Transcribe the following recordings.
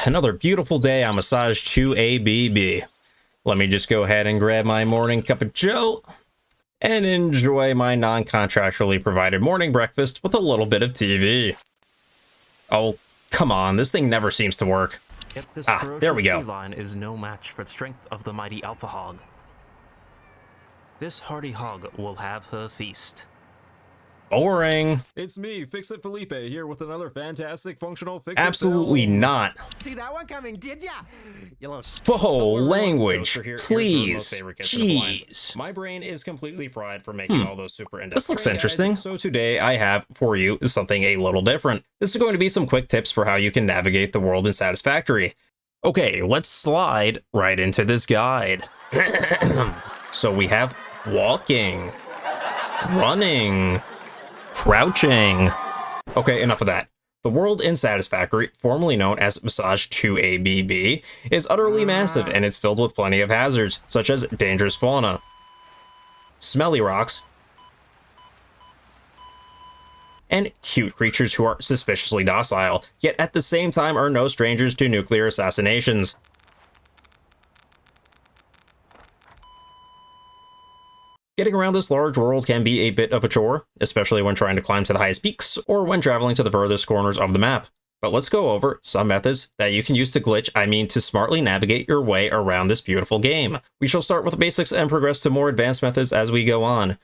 Another beautiful day on Massage 2ABB. Let me just go ahead and grab my morning cup of joe and enjoy my non-contractually provided morning breakfast with a little bit of TV. Oh, come on, this thing never seems to work. Yet this There we go. feline is no match for the strength of the mighty alpha hog. This hardy hog will have her feast. Boring. It's me, Fix-It Felipe, here with another fantastic functional Fix-It Absolutely film. not. See that one coming, did ya? You little Whoa, language, Toaster here, please. here's our most favorite kid for the Jeez. My brain is completely fried from making all those super in-depth This looks training interesting. guides. So today I have for you something a little different. This is going to be some quick tips for how you can navigate the world in Satisfactory. Okay, let's slide right into this guide. So we have walking, running, crouching. Okay, enough of that. The world in Satisfactory, formerly known as Massage 2ABB, is utterly massive and it's filled with plenty of hazards, such as dangerous fauna, smelly rocks, and cute creatures who are suspiciously docile, yet at the same time are no strangers to nuclear assassinations. Getting around this large world can be a bit of a chore, especially when trying to climb to the highest peaks or when traveling to the furthest corners of the map. But let's go over some methods that you can use to smartly navigate your way around this beautiful game. We shall start with the basics and progress to more advanced methods as we go on.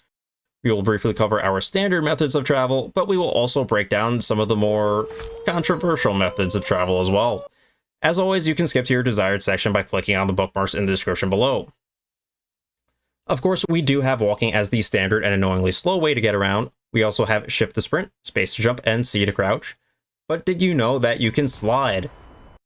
We will briefly cover our standard methods of travel, but we will also break down some of the more controversial methods of travel as well. As always, you can skip to your desired section by clicking on the bookmarks in the description below. Of course, we do have walking as the standard and annoyingly slow way to get around. We also have shift to sprint, space to jump, and C to crouch. But did you know that you can slide?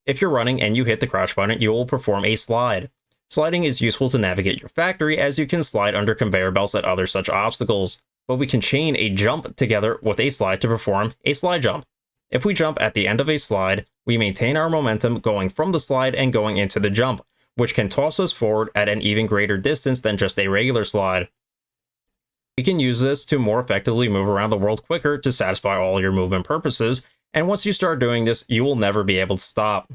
If you're running and you hit the crouch button, you will perform a slide. Sliding is useful to navigate your factory as you can slide under conveyor belts and other such obstacles. But we can chain a jump together with a slide to perform a slide jump. If we jump at the end of a slide, we maintain our momentum going from the slide and going into the jump, which can toss us forward at an even greater distance than just a regular slide. We can use this to more effectively move around the world quicker to satisfy all your movement purposes, and once you start doing this, you will never be able to stop.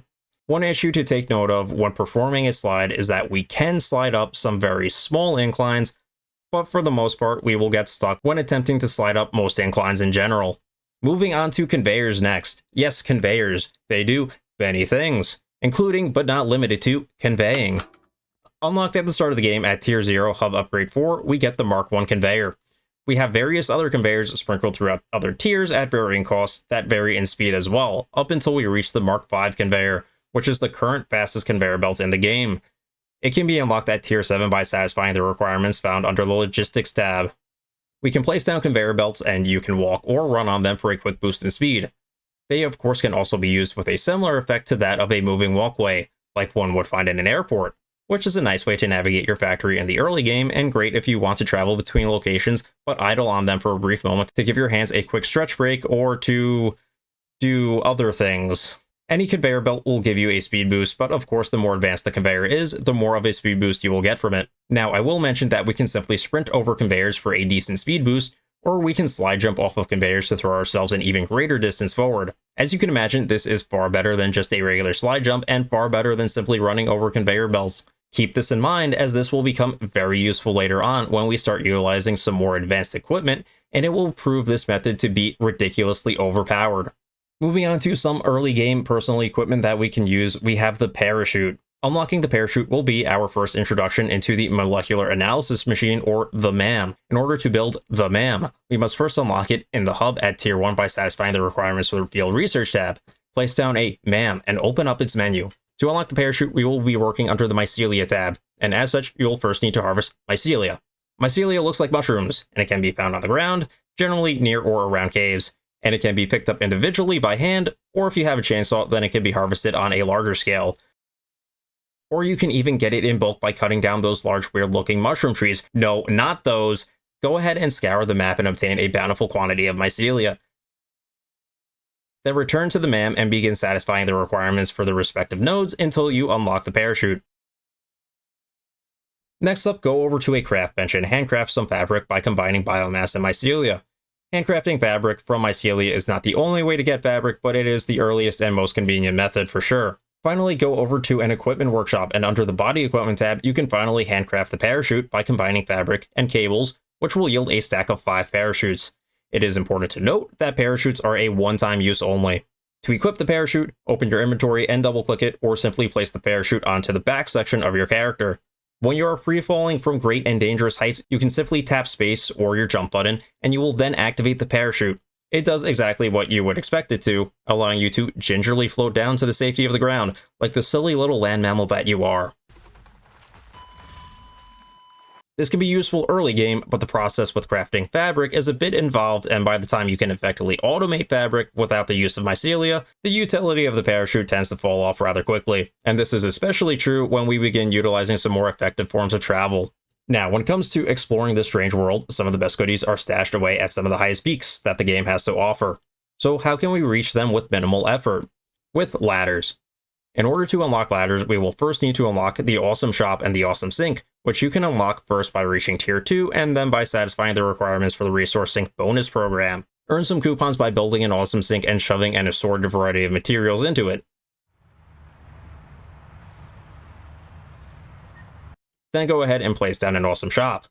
One issue to take note of when performing a slide is that we can slide up some very small inclines, but for the most part, we will get stuck when attempting to slide up most inclines in general. Moving on to conveyors next. Yes, conveyors. They do many things, including but not limited to conveying. Unlocked at the start of the game at Tier 0 Hub Upgrade 4, we get the Mark 1 conveyor. We have various other conveyors sprinkled throughout other tiers at varying costs that vary in speed as well, up until we reach the Mark 5 conveyor, which is the current fastest conveyor belt in the game. It can be unlocked at Tier 7 by satisfying the requirements found under the Logistics tab. We can place down conveyor belts and you can walk or run on them for a quick boost in speed. They of course can also be used with a similar effect to that of a moving walkway, like one would find in an airport, which is a nice way to navigate your factory in the early game and great if you want to travel between locations but idle on them for a brief moment to give your hands a quick stretch break or to do other things. Any conveyor belt will give you a speed boost, but of course the more advanced the conveyor is, the more of a speed boost you will get from it. Now I will mention that we can simply sprint over conveyors for a decent speed boost, or we can slide jump off of conveyors to throw ourselves an even greater distance forward. As you can imagine, this is far better than just a regular slide jump and far better than simply running over conveyor belts. Keep this in mind as this will become very useful later on when we start utilizing some more advanced equipment, and it will prove this method to be ridiculously overpowered. Moving on to some early game personal equipment that we can use, we have the parachute. Unlocking the parachute will be our first introduction into the molecular analysis machine, or the MAM. In order to build the MAM, we must first unlock it in the hub at Tier 1 by satisfying the requirements for the Field Research tab. Place down a MAM and open up its menu. To unlock the parachute, we will be working under the Mycelia tab, and as such, you will first need to harvest Mycelia. Mycelia looks like mushrooms, and it can be found on the ground, generally near or around caves, and it can be picked up individually by hand, or if you have a chainsaw, then it can be harvested on a larger scale. Or you can even get it in bulk by cutting down those large weird-looking mushroom trees. No, not those. Go ahead and scour the map and obtain a bountiful quantity of Mycelia. Then return to the MAM and begin satisfying the requirements for the respective nodes until you unlock the parachute. Next up, go over to a craft bench and handcraft some fabric by combining biomass and Mycelia. Handcrafting fabric from Mycelia is not the only way to get fabric, but it is the earliest and most convenient method for sure. Finally, go over to an equipment workshop, and under the body equipment tab, you can finally handcraft the parachute by combining fabric and cables, which will yield a stack of 5 parachutes. It is important to note that parachutes are a one-time use only. To equip the parachute, open your inventory and double-click it, or simply place the parachute onto the back section of your character. When you are free-falling from great and dangerous heights, you can simply tap space or your jump button, and you will then activate the parachute. It does exactly what you would expect it to, allowing you to gingerly float down to the safety of the ground, like the silly little land mammal that you are. This can be useful early game, but the process with crafting fabric is a bit involved, and by the time you can effectively automate fabric without the use of mycelia, the utility of the parachute tends to fall off rather quickly. And this is especially true when we begin utilizing some more effective forms of travel. Now, when it comes to exploring this strange world, some of the best goodies are stashed away at some of the highest peaks that the game has to offer. So how can we reach them with minimal effort? With ladders. In order to unlock ladders, we will first need to unlock the Awesome Shop and the Awesome Sink, which you can unlock first by reaching Tier 2 and then by satisfying the requirements for the Resource Sink bonus program. Earn some coupons by building an Awesome Sink and shoving an assorted variety of materials into it. Then go ahead and place down an Awesome Shop.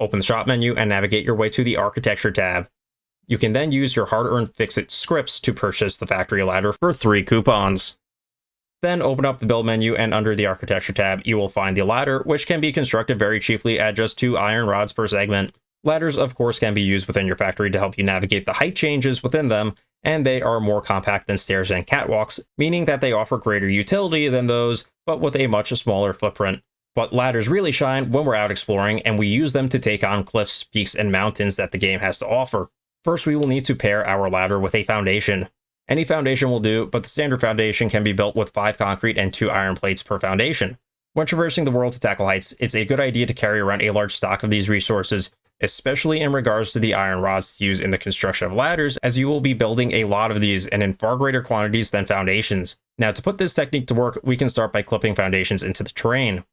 Open the shop menu and navigate your way to the Architecture tab. You can then use your hard-earned Fix-It scripts to purchase the factory ladder for 3 coupons. Then open up the build menu, and under the Architecture tab, you will find the ladder, which can be constructed very cheaply at just 2 iron rods per segment. Ladders, of course, can be used within your factory to help you navigate the height changes within them, and they are more compact than stairs and catwalks, meaning that they offer greater utility than those, but with a much smaller footprint. But ladders really shine when we're out exploring, and we use them to take on cliffs, peaks, and mountains that the game has to offer. First, we will need to pair our ladder with a foundation. Any foundation will do, but the standard foundation can be built with 5 concrete and 2 iron plates per foundation. When traversing the world to tackle heights, it's a good idea to carry around a large stock of these resources, especially in regards to the iron rods to use in the construction of ladders, as you will be building a lot of these and in far greater quantities than foundations. Now, to put this technique to work, we can start by clipping foundations into the terrain.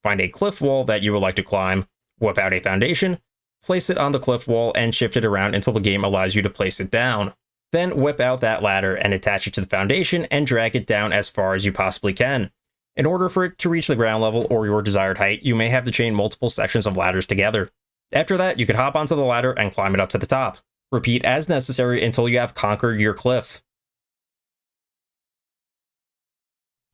Find a cliff wall that you would like to climb, whip out a foundation, place it on the cliff wall, and shift it around until the game allows you to place it down. Then whip out that ladder and attach it to the foundation and drag it down as far as you possibly can. In order for it to reach the ground level or your desired height, you may have to chain multiple sections of ladders together. After that, you can hop onto the ladder and climb it up to the top. Repeat as necessary until you have conquered your cliff.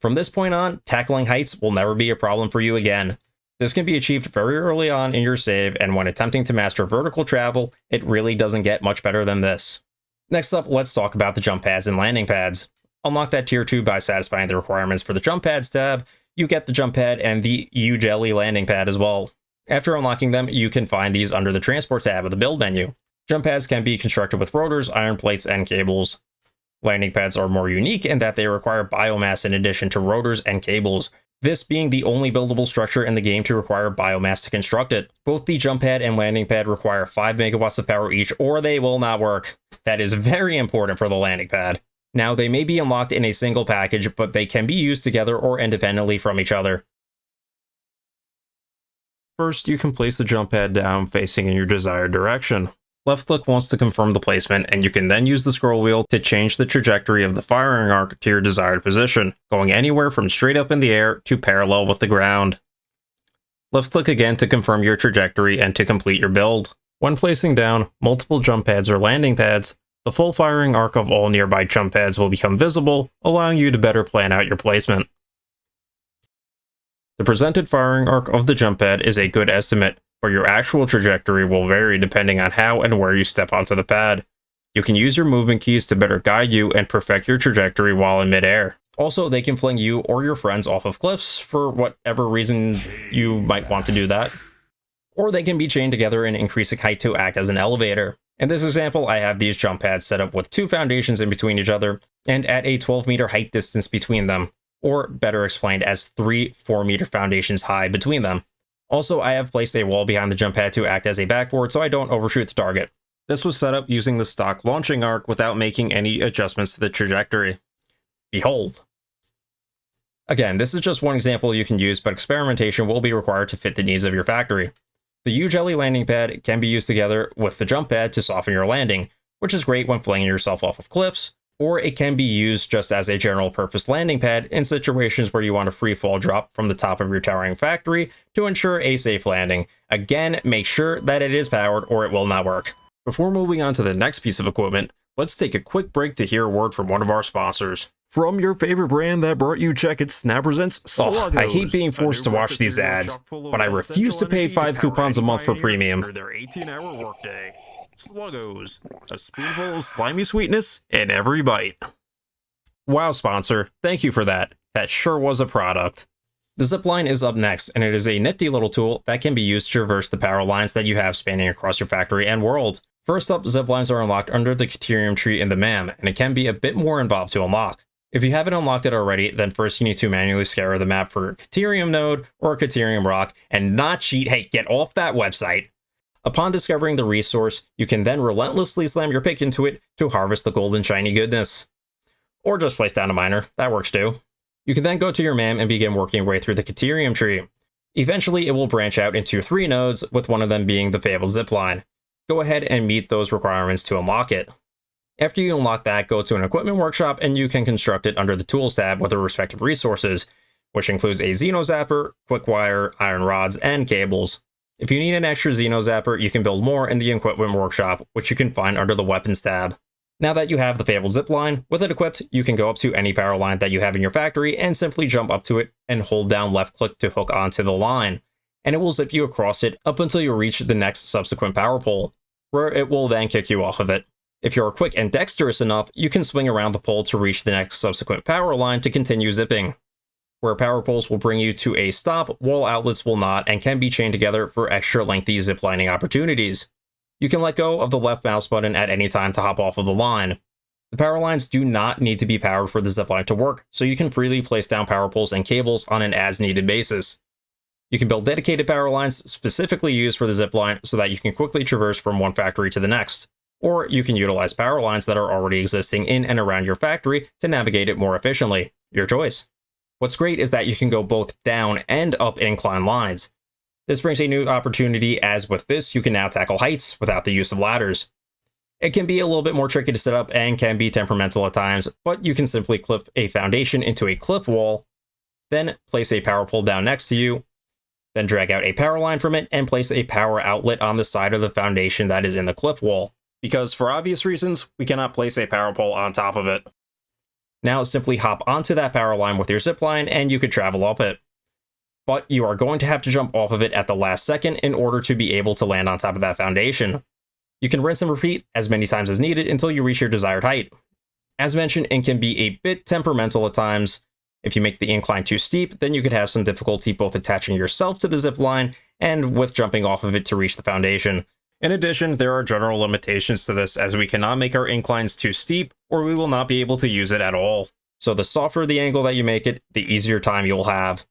From this point on, tackling heights will never be a problem for you again. This can be achieved very early on in your save, and when attempting to master vertical travel, it really doesn't get much better than this. Next up, let's talk about the jump pads and landing pads. Unlocked at Tier 2 by satisfying the requirements for the jump pads tab, you get the jump pad and the U-Jelly landing pad as well. After unlocking them, you can find these under the Transport tab of the build menu. Jump pads can be constructed with rotors, iron plates, and cables. Landing pads are more unique in that they require biomass in addition to rotors and cables, this being the only buildable structure in the game to require biomass to construct it. Both the jump pad and landing pad require 5 megawatts of power each, or they will not work. That is very important for the landing pad. Now, they may be unlocked in a single package, but they can be used together or independently from each other. First, you can place the jump pad down facing in your desired direction. Left click wants to confirm the placement, and you can then use the scroll wheel to change the trajectory of the firing arc to your desired position, going anywhere from straight up in the air to parallel with the ground. Left click again to confirm your trajectory and to complete your build. When placing down multiple jump pads or landing pads, the full firing arc of all nearby jump pads will become visible, allowing you to better plan out your placement. The presented firing arc of the jump pad is a good estimate, but your actual trajectory will vary depending on how and where you step onto the pad. You can use your movement keys to better guide you and perfect your trajectory while in midair. Also, they can fling you or your friends off of cliffs for whatever reason you might want to do that. Or they can be chained together in increasing height to act as an elevator. In this example, I have these jump pads set up with 2 foundations in between each other and at a 12-meter height distance between them, or better explained as 3 4-meter foundations high between them. Also, I have placed a wall behind the jump pad to act as a backboard so I don't overshoot the target. This was set up using the stock launching arc without making any adjustments to the trajectory. Behold. Again, this is just one example you can use, but experimentation will be required to fit the needs of your factory. The U-Jelly landing pad can be used together with the jump pad to soften your landing, which is great when flinging yourself off of cliffs, or it can be used just as a general purpose landing pad in situations where you want a free fall drop from the top of your towering factory to ensure a safe landing. Again, make sure that it is powered or it will not work. Before moving on to the next piece of equipment, let's take a quick break to hear a word from one of our sponsors. From your favorite brand that brought you Check It's Snap presents Sluggos. I hate being forced to watch these ads, but I refuse to pay 5 coupons a month for premium. For their 18-hour workday. Sluggos, a spoonful of slimy sweetness in every bite. Wow, sponsor, thank you for that. That sure was a product. The Zipline is up next, and it is a nifty little tool that can be used to traverse the power lines that you have spanning across your factory and world. First up, Ziplines are unlocked under the Caterium tree in the MAM, and it can be a bit more involved to unlock. If you haven't unlocked it already, then first you need to manually scour the map for a Caterium node or a Caterium rock, and not cheat. Hey, get off that website! Upon discovering the resource, you can then relentlessly slam your pick into it to harvest the golden shiny goodness. Or just place down a miner, that works too. You can then go to your MAM and begin working your way through the Caterium tree. Eventually, it will branch out into 3 nodes, with one of them being the fabled Zipline. Go ahead and meet those requirements to unlock it. After you unlock that, go to an equipment workshop and you can construct it under the Tools tab with the respective resources, which includes a Xeno Zapper, quick wire, iron rods, and cables. If you need an extra Xeno Zapper, you can build more in the equipment workshop, which you can find under the Weapons tab. Now that you have the fabled Zipline, with it equipped, you can go up to any power line that you have in your factory and simply jump up to it and hold down left click to hook onto the line, and it will zip you across it up until you reach the next subsequent power pole, where it will then kick you off of it. If you're quick and dexterous enough, you can swing around the pole to reach the next subsequent power line to continue zipping, where power poles will bring you to a stop, wall outlets will not, and can be chained together for extra lengthy ziplining opportunities. You can let go of the left mouse button at any time to hop off of the line. The power lines do not need to be powered for the zipline to work, so you can freely place down power poles and cables on an as-needed basis. You can build dedicated power lines specifically used for the zipline so that you can quickly traverse from one factory to the next. Or you can utilize power lines that are already existing in and around your factory to navigate it more efficiently. Your choice. What's great is that you can go both down and up incline lines. This brings a new opportunity, as with this, you can now tackle heights without the use of ladders. It can be a little bit more tricky to set up and can be temperamental at times, but you can simply clip a foundation into a cliff wall, then place a power pole down next to you, then drag out a power line from it and place a power outlet on the side of the foundation that is in the cliff wall, because for obvious reasons, we cannot place a power pole on top of it. Now simply hop onto that power line with your zipline and you could travel up it. But you are going to have to jump off of it at the last second in order to be able to land on top of that foundation. You can rinse and repeat as many times as needed until you reach your desired height. As mentioned, it can be a bit temperamental at times. If you make the incline too steep, then you could have some difficulty both attaching yourself to the zipline and with jumping off of it to reach the foundation. In addition, there are general limitations to this, as we cannot make our inclines too steep or we will not be able to use it at all. So the softer the angle that you make it, the easier time you'll have.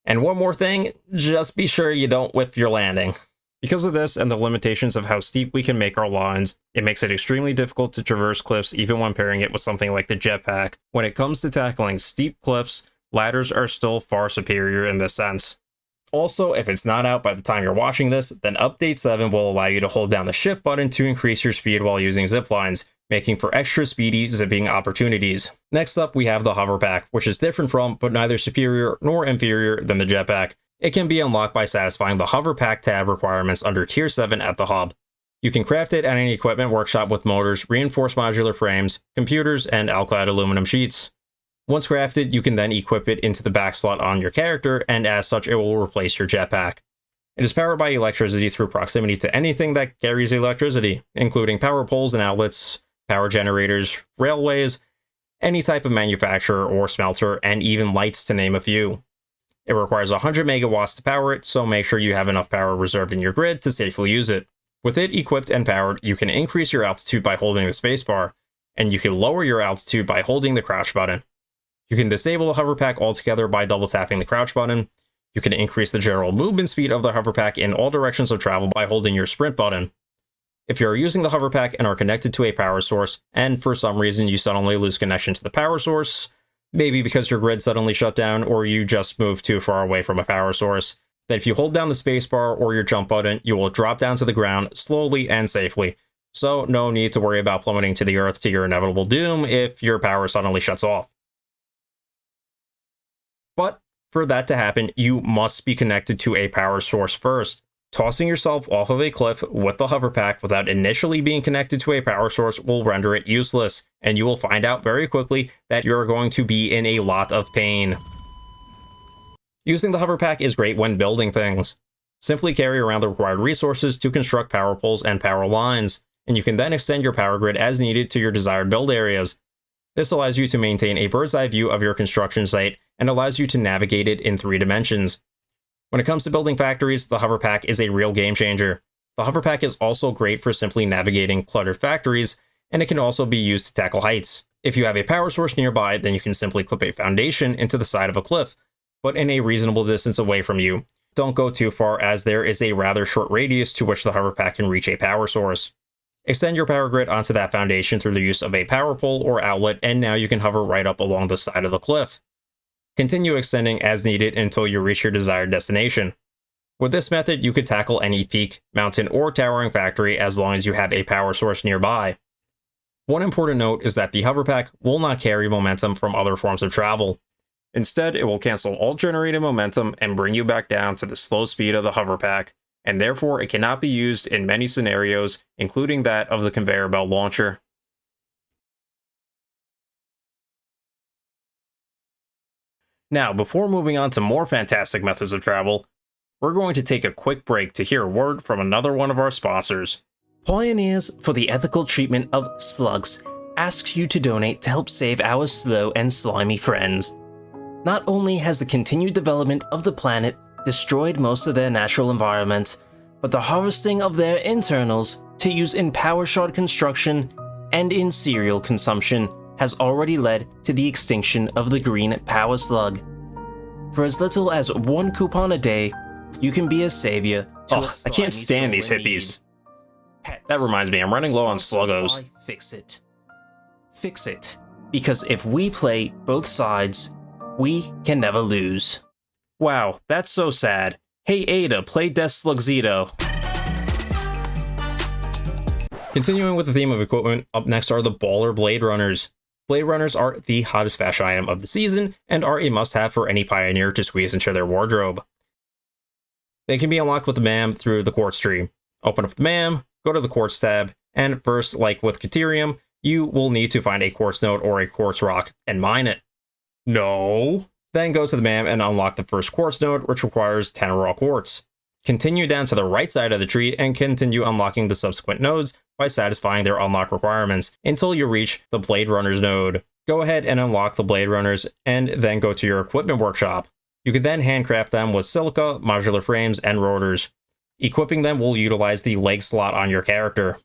And one more thing, just be sure you don't whiff your landing. Because of this and the limitations of how steep we can make our lines, it makes it extremely difficult to traverse cliffs even when pairing it with something like the jetpack. When it comes to tackling steep cliffs, ladders are still far superior in this sense. Also, if it's not out by the time you're watching this, then Update 7 will allow you to hold down the shift button to increase your speed while using ziplines, making for extra speedy zipping opportunities. Next up, we have the hover pack, which is different from, but neither superior nor inferior than the jetpack. It can be unlocked by satisfying the hover pack tab requirements under Tier 7 at the hub. You can craft it at any equipment workshop with motors, reinforced modular frames, computers, and alclad aluminum sheets. Once crafted, you can then equip it into the back slot on your character, and as such, it will replace your jetpack. It is powered by electricity through proximity to anything that carries electricity, including power poles and outlets, power generators, railways, any type of manufacturer or smelter, and even lights, to name a few. It requires 100 megawatts to power it, so make sure you have enough power reserved in your grid to safely use it. With it equipped and powered, you can increase your altitude by holding the spacebar, and you can lower your altitude by holding the crouch button. You can disable the hover pack altogether by double tapping the crouch button. You can increase the general movement speed of the hover pack in all directions of travel by holding your sprint button. If you are using the hover pack and are connected to a power source, and for some reason you suddenly lose connection to the power source, maybe because your grid suddenly shut down or you just moved too far away from a power source, then if you hold down the spacebar or your jump button, you will drop down to the ground slowly and safely. so no need to worry about plummeting to the earth to your inevitable doom if your power suddenly shuts off. But for that to happen, you must be connected to a power source first. Tossing yourself off of a cliff with the hover pack without initially being connected to a power source will render it useless, and you will find out very quickly that you're going to be in a lot of pain. Using the hover pack is great when building things. Simply carry around the required resources to construct power poles and power lines, and you can then extend your power grid as needed to your desired build areas. This allows you to maintain a bird's eye view of your construction site and allows you to navigate it in 3 dimensions. When it comes to building factories, the hover pack is a real game changer. The hover pack is also great for simply navigating cluttered factories, and it can also be used to tackle heights. If you have a power source nearby, then you can simply clip a foundation into the side of a cliff, but in a reasonable distance away from you. Don't go too far, as there is a rather short radius to which the hover pack can reach a power source. Extend your power grid onto that foundation through the use of a power pole or outlet, and now you can hover right up along the side of the cliff. Continue extending as needed until you reach your desired destination. With this method, you could tackle any peak, mountain, or towering factory as long as you have a power source nearby. One important note is that the hover pack will not carry momentum from other forms of travel. Instead, it will cancel all generated momentum and bring you back down to the slow speed of the hover pack, and therefore it cannot be used in many scenarios, including that of the conveyor belt launcher. Now, before moving on to more fantastic methods of travel, we're going to take a quick break to hear a word from another one of our sponsors. Pioneers for the Ethical Treatment of Slugs asks you to donate to help save our slow and slimy friends. Not only has the continued development of the planet destroyed most of their natural environment, but the harvesting of their internals to use in power shard construction and in cereal consumption has already led to the extinction of the green power slug. For as little as 1 coupon a day, you can be a savior to a I can't stand these hippies. That reminds me, I'm running low on sluggos. Fix it. Fix it. Because if we play both sides, we can never lose. Wow, that's so sad. Hey Ada, play Death Slugzito. Continuing with the theme of equipment, up next are the Baller Blade Runners. Blade Runners are the hottest fashion item of the season and are a must-have for any pioneer to squeeze into their wardrobe. They can be unlocked with the MAM through the Quartz tree. Open up the MAM, go to the Quartz tab, and first, like with Caterium, you will need to find a quartz node or a quartz rock and mine it. No! Then go to the MAM and unlock the first quartz node, which requires 10 raw quartz. Continue down to the right side of the tree and continue unlocking the subsequent nodes by satisfying their unlock requirements until you reach the Blade Runners node. Go ahead and unlock the Blade Runners and then go to your equipment workshop. You can then handcraft them with silica, modular frames, and rotors. Equipping them will utilize the leg slot on your character.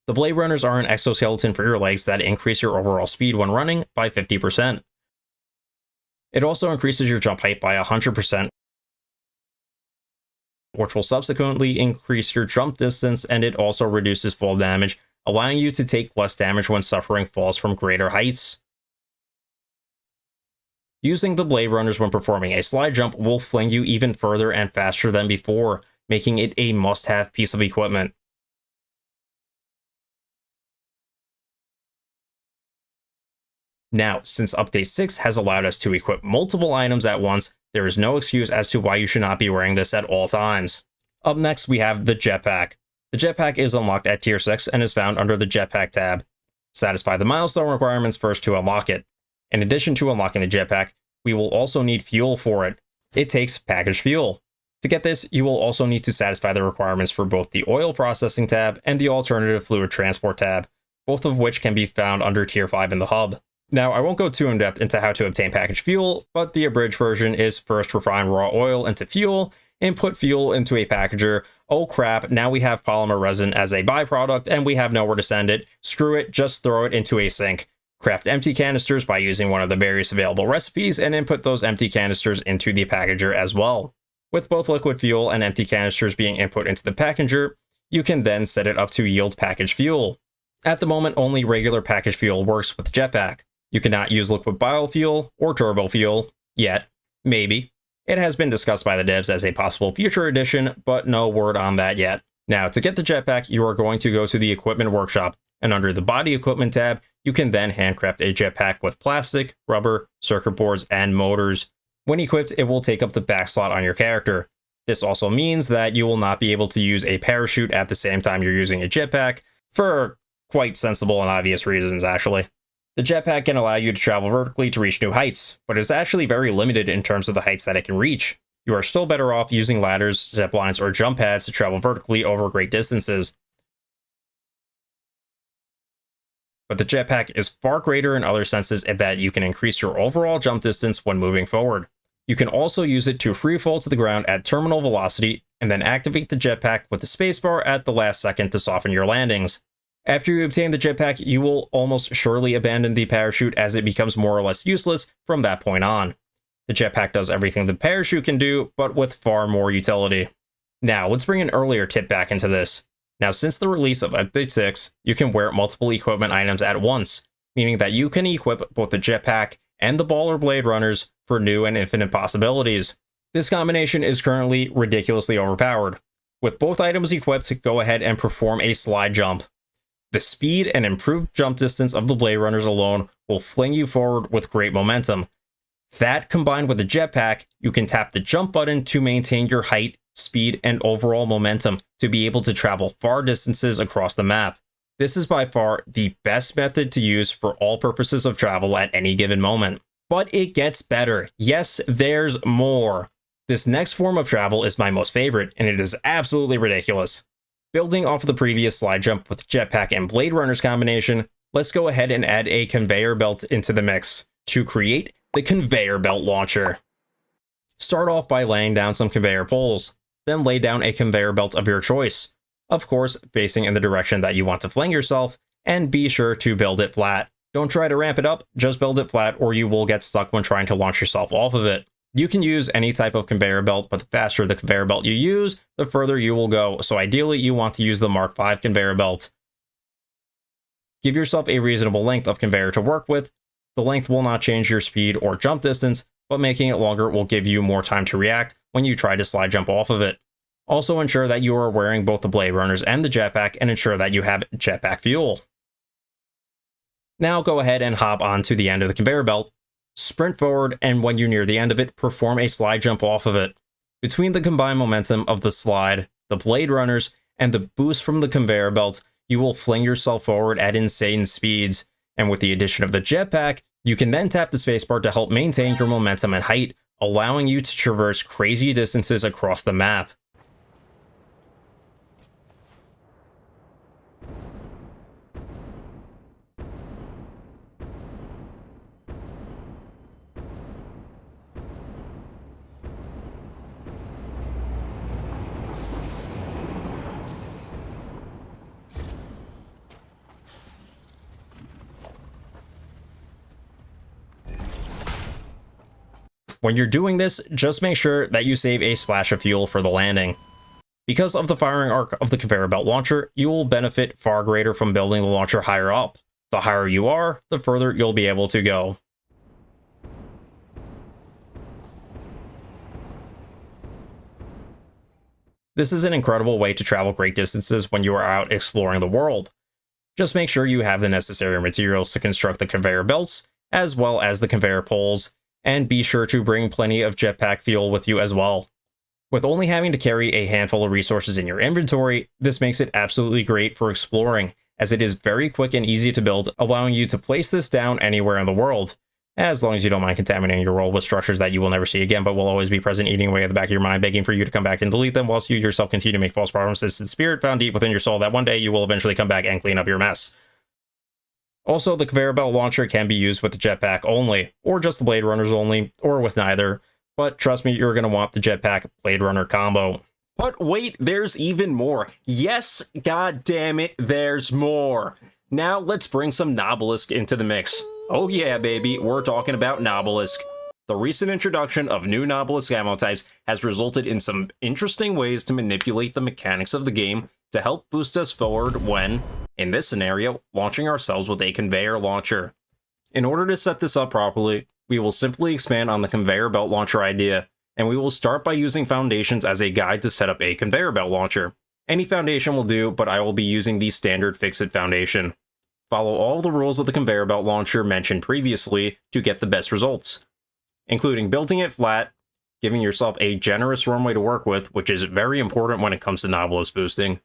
The Blade Runners are an exoskeleton for your legs that increase your overall speed when running by 50%. It also increases your jump height by 100%, which will subsequently increase your jump distance, and it also reduces fall damage, allowing you to take less damage when suffering falls from greater heights. Using the Blade Runners when performing a slide jump will fling you even further and faster than before, making it a must-have piece of equipment. Now, since Update 6 has allowed us to equip multiple items at once, there is no excuse as to why you should not be wearing this at all times. Up next, we have the Jetpack. The Jetpack is unlocked at Tier 6 and is found under the Jetpack tab. Satisfy the milestone requirements first to unlock it. In addition to unlocking the Jetpack, we will also need fuel for it. It takes packaged fuel. To get this, you will also need to satisfy the requirements for both the Oil Processing tab and the Alternative Fluid Transport tab, both of which can be found under Tier 5 in the hub. Now, I won't go too in-depth into how to obtain packaged fuel, but the abridged version is first refine raw oil into fuel, input fuel into a packager. Oh crap, now we have polymer resin as a byproduct and we have nowhere to send it. Screw it, just throw it into a sink. Craft empty canisters by using one of the various available recipes and input those empty canisters into the packager as well. With both liquid fuel and empty canisters being input into the packager, you can then set it up to yield packaged fuel. At the moment, only regular packaged fuel works with the Jetpack. You cannot use liquid biofuel or turbo fuel yet. Maybe. It has been discussed by the devs as a possible future addition, but no word on that yet. Now, to get the jetpack, you are going to go to the equipment workshop, and under the body equipment tab, you can then handcraft a jetpack with plastic, rubber, circuit boards, and motors. When equipped, it will take up the back slot on your character. This also means that you will not be able to use a parachute at the same time you're using a jetpack, for quite sensible and obvious reasons, actually. The jetpack can allow you to travel vertically to reach new heights, but it's actually very limited in terms of the heights that it can reach. You are still better off using ladders, ziplines, or jump pads to travel vertically over great distances. But the jetpack is far greater in other senses in that you can increase your overall jump distance when moving forward. You can also use it to free fall to the ground at terminal velocity, and then activate the jetpack with the spacebar at the last second to soften your landings. After you obtain the jetpack, you will almost surely abandon the parachute as it becomes more or less useless from that point on. The jetpack does everything the parachute can do, but with far more utility. Now, let's bring an earlier tip back into this. Now, since the release of Update 6, you can wear multiple equipment items at once, meaning that you can equip both the jetpack and the baller blade runners for new and infinite possibilities. This combination is currently ridiculously overpowered. With both items equipped, go ahead and perform a slide jump. The speed and improved jump distance of the blade runners alone will fling you forward with great momentum. That, combined with the jetpack, you can tap the jump button to maintain your height, speed, and overall momentum to be able to travel far distances across the map. This is by far the best method to use for all purposes of travel at any given moment. But it gets better. Yes, there's more. This next form of travel is my most favorite, and it is absolutely ridiculous. Building off of the previous slide jump with jetpack and blade runners combination, let's go ahead and add a conveyor belt into the mix to create the conveyor belt launcher. Start off by laying down some conveyor poles, then lay down a conveyor belt of your choice. Of course, facing in the direction that you want to fling yourself, and be sure to build it flat. Don't try to ramp it up, just build it flat or you will get stuck when trying to launch yourself off of it. You can use any type of conveyor belt, but the faster the conveyor belt you use, the further you will go, so ideally you want to use the Mark V conveyor belt. Give yourself a reasonable length of conveyor to work with. The length will not change your speed or jump distance, but making it longer will give you more time to react when you try to slide jump off of it. Also ensure that you are wearing both the blade runners and the jetpack, and ensure that you have jetpack fuel. Now go ahead and hop onto the end of the conveyor belt, sprint forward, and when you're near the end of it, perform a slide jump off of it. Between the combined momentum of the slide, the blade runners, and the boost from the conveyor belt, you will fling yourself forward at insane speeds, and with the addition of the jetpack, you can then tap the spacebar to help maintain your momentum and height, allowing you to traverse crazy distances across the map. When you're doing this, just make sure that you save a splash of fuel for the landing. Because of the firing arc of the conveyor belt launcher, you will benefit far greater from building the launcher higher up. The higher you are, the further you'll be able to go. This is an incredible way to travel great distances when you are out exploring the world. Just make sure you have the necessary materials to construct the conveyor belts, as well as the conveyor poles, and be sure to bring plenty of jetpack fuel with you as well. With only having to carry a handful of resources in your inventory, this makes it absolutely great for exploring, as it is very quick and easy to build, allowing you to place this down anywhere in the world, as long as you don't mind contaminating your world with structures that you will never see again but will always be present, eating away at the back of your mind, begging for you to come back and delete them, whilst you yourself continue to make false promises to the spirit found deep within your soul that one day you will eventually come back and clean up your mess. Also, the conveyor belt launcher can be used with the jetpack only, or just the blade runners only, or with neither, but trust me, you're going to want the jetpack blade runner combo. But wait, there's even more. Yes, god damn it, there's more. Now let's bring some Nobelisk into the mix. Oh yeah, baby, we're talking about Nobelisk. The recent introduction of new Nobelisk ammo types has resulted in some interesting ways to manipulate the mechanics of the game to help boost us forward when, in this scenario, launching ourselves with a conveyor launcher. In order to set this up properly, we will simply expand on the conveyor belt launcher idea, and we will start by using foundations as a guide to set up a conveyor belt launcher. Any foundation will do, but I will be using the standard Fix-It foundation. Follow all the rules of the conveyor belt launcher mentioned previously to get the best results, including building it flat, giving yourself a generous runway to work with, which is very important when it comes to Nobelisk boosting,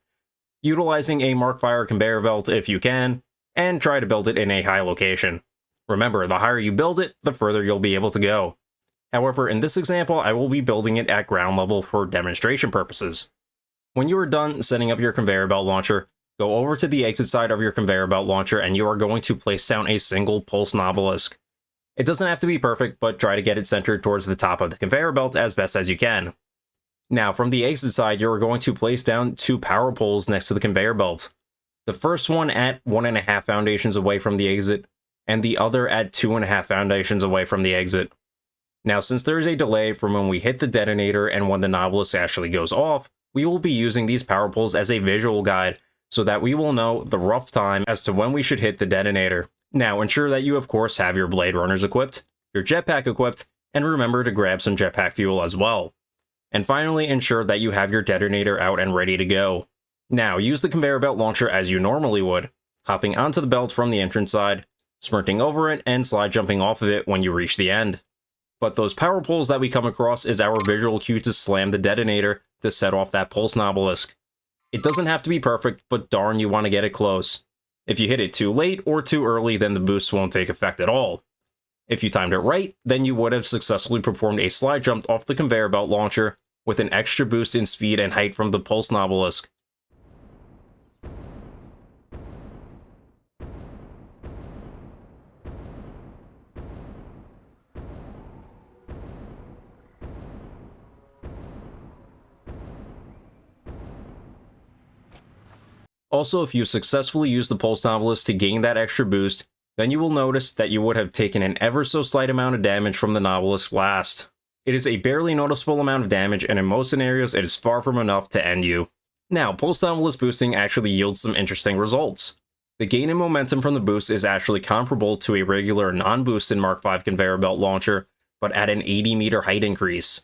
utilizing a Markfire conveyor belt if you can, and try to build it in a high location. Remember, the higher you build it, the further you'll be able to go. However, in this example, I will be building it at ground level for demonstration purposes. When you are done setting up your conveyor belt launcher, go over to the exit side of your conveyor belt launcher and you are going to place down a single pulse Nobelisk. It doesn't have to be perfect, but try to get it centered towards the top of the conveyor belt as best as you can. Now, from the exit side, you are going to place down 2 power poles next to the conveyor belt. The first one at 1.5 foundations away from the exit, and the other at 2.5 foundations away from the exit. Now, since there is a delay from when we hit the detonator and when the Nobelisk actually goes off, we will be using these power poles as a visual guide so that we will know the rough time as to when we should hit the detonator. Now, ensure that you of course have your blade runners equipped, your jetpack equipped, and remember to grab some jetpack fuel as well. And finally, ensure that you have your detonator out and ready to go. Now, use the conveyor belt launcher as you normally would, hopping onto the belt from the entrance side, sprinting over it, and slide jumping off of it when you reach the end. But those power poles that we come across is our visual cue to slam the detonator to set off that pulse Nobelisk. It doesn't have to be perfect, but darn, you want to get it close. If you hit it too late or too early, then the boost won't take effect at all. If you timed it right, then you would have successfully performed a slide jump off the conveyor belt launcher with an extra boost in speed and height from the pulse Nobelisk. Also, if you successfully use the pulse Nobelisk to gain that extra boost, then you will notice that you would have taken an ever so slight amount of damage from the Nobelisk blast. It is a barely noticeable amount of damage, and in most scenarios it is far from enough to end you. Now, pulse Nobelisk boosting actually yields some interesting results. The gain in momentum from the boost is actually comparable to a regular non-boosted Mark V conveyor belt launcher, but at an 80-meter height increase.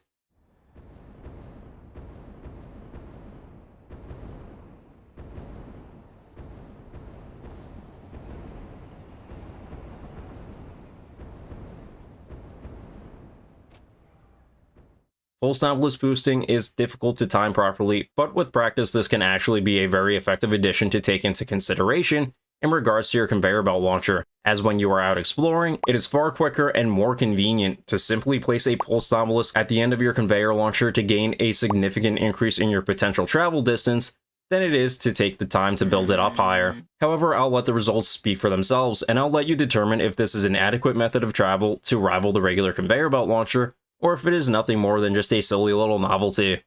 Pulse Nobelisk boosting is difficult to time properly, but with practice this can actually be a very effective addition to take into consideration in regards to your conveyor belt launcher, as when you are out exploring, it is far quicker and more convenient to simply place a pulse Nobelisk at the end of your conveyor launcher to gain a significant increase in your potential travel distance than it is to take the time to build it up higher. However, I'll let the results speak for themselves, and I'll let you determine if this is an adequate method of travel to rival the regular conveyor belt launcher, or if it is nothing more than just a silly little novelty.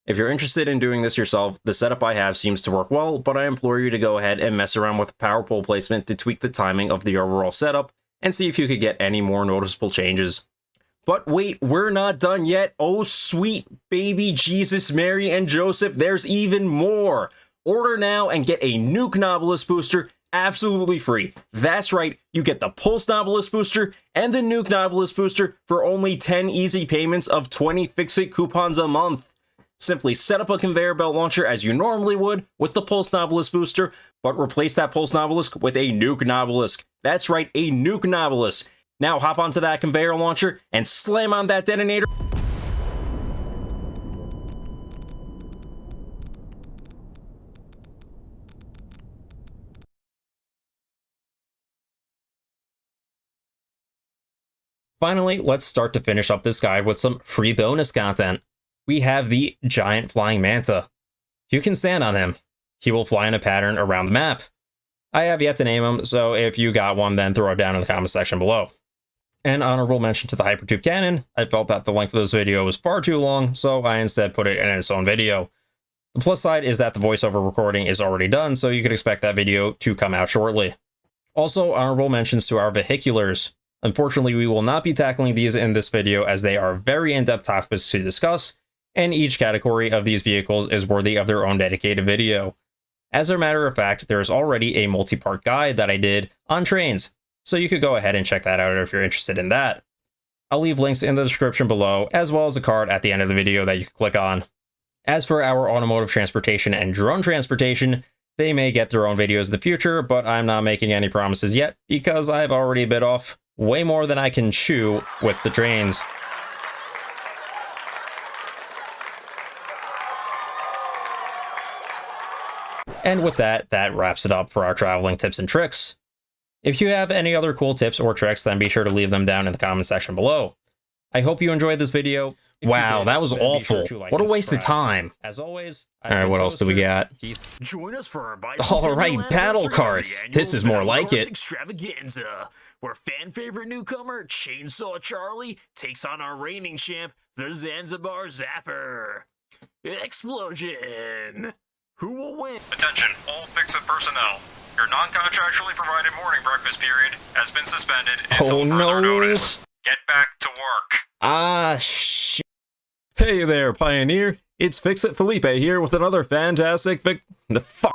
If you're interested in doing this yourself, the setup I have seems to work well, but I implore you to go ahead and mess around with power pole placement to tweak the timing of the overall setup and see if you could get any more noticeable changes. But wait, we're not done yet. Oh sweet baby Jesus, Mary, and Joseph, there's even more! Order now and get a Nuke Nobelisk booster absolutely free. That's right, you get the Pulse Nobelisk booster and the Nuke Nobelisk booster for only 10 easy payments of 20 Fix-It coupons a month. Simply set up a conveyor belt launcher as you normally would with the Pulse Nobelisk booster, but replace that Pulse Nobelisk with a Nuke Nobelisk. That's right, a Nuke Nobelisk. Now hop onto that conveyor launcher and slam on that detonator. Finally, let's start to finish up this guide with some free bonus content. We have the Giant Flying Manta. You can stand on him. He will fly in a pattern around the map. I have yet to name him, so if you got one, then throw it down in the comment section below. An honorable mention to the Hypertube Cannon. I felt that the length of this video was far too long, so I instead put it in its own video. The plus side is that the voiceover recording is already done, so you could expect that video to come out shortly. Also, honorable mentions to our vehiculars. Unfortunately, we will not be tackling these in this video as they are very in-depth topics to discuss, and each category of these vehicles is worthy of their own dedicated video. As a matter of fact, there is already a multi-part guide that I did on trains, so you could go ahead and check that out if you're interested in that. I'll leave links in the description below, as well as a card at the end of the video that you can click on. As for our automotive transportation and drone transportation, they may get their own videos in the future, but I'm not making any promises yet because I've already bit off way more than I can chew with the trains. And with that, that wraps it up for our traveling tips and tricks. If you have any other cool tips or tricks, then be sure to leave them down in the comment section below. I hope you enjoyed this video. Wow, that was awful. What a waste of time. As always, alright, what else do we got? Join us for our Alright, battle carts. This is more like it. Extravaganza, where fan favorite newcomer Chainsaw Charlie takes on our reigning champ, the Zanzibar Zapper. Explosion! Who will win? Attention, all Fix-It personnel. Your non-contractually provided morning breakfast period has been suspended until further notice. Get back to work. Ah, shit. Hey there, Pioneer. It's Fix-It Felipe here with another fantastic the fuck.